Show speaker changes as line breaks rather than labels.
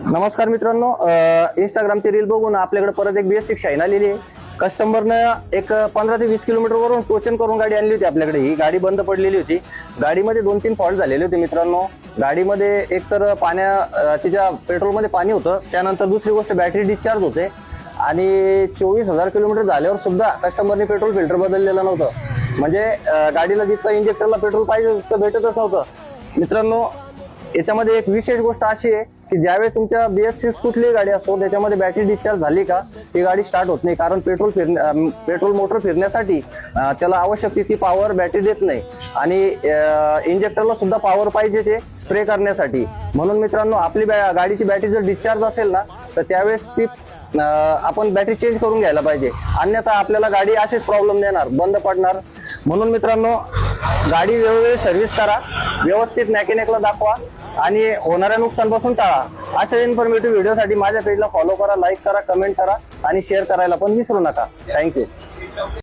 नमस्कार मित्रांनो, इंस्टाग्रामची रील बघून आपल्याकडे परत एक BS6 शाईन आलेली आहे. कस्टमरनं एक 15 ते 20 किलोमीटर वरून टोचन करून गाडी आणली होती आपल्याकडे. ही गाडी बंद पडलेली होती. गाडीमध्ये 2-3 फॉल्ट झालेले होते मित्रांनो. गाडीमध्ये एक तर तिच्या पेट्रोलमध्ये पाणी होतं, त्यानंतर दुसरी गोष्ट बॅटरी डिस्चार्ज होते आणि 24,000 किलोमीटर झाल्यावर सुद्धा कस्टमरने पेट्रोल फिल्टर बदललेलं नव्हतं. म्हणजे गाडीला जितकं इंजेक्टरला पेट्रोल पाहिजे तितकं भेटतच नव्हतं मित्रांनो. याच्यामध्ये एक विशेष गोष्ट अशी आहे की ज्यावेळेस तुमच्या BS6 कुठलीही गाडी असो त्याच्यामध्ये बॅटरी डिस्चार्ज झाली का ती गाडी स्टार्ट होत नाही. कारण पेट्रोल मोटर फिरण्यासाठी त्याला आवश्यक ती पॉवर बॅटरी देत नाही आणि इंजेक्टरला सुद्धा पॉवर पाहिजे स्प्रे करण्यासाठी. म्हणून मित्रांनो, आपली गाडीची बॅटरी जर डिस्चार्ज असेल ना तर त्यावेळेस ती आपण बॅटरी चेंज करून घ्यायला पाहिजे. अन्यथा आपल्याला गाडी असेच प्रॉब्लेम देणार, बंद पडणार. म्हणून मित्रांनो, गाडी वेळोवेळी सर्व्हिस करा, व्यवस्थित मेकॅनिकला दाखवा आणि होणाऱ्या नुकसानपासून टाळा. अशा इन्फॉर्मेटिव्ह व्हिडिओसाठी माझ्या पेजला फॉलो करा, लाईक करा, कमेंट करा आणि शेअर करायला पण विसरू नका. थँक्यू.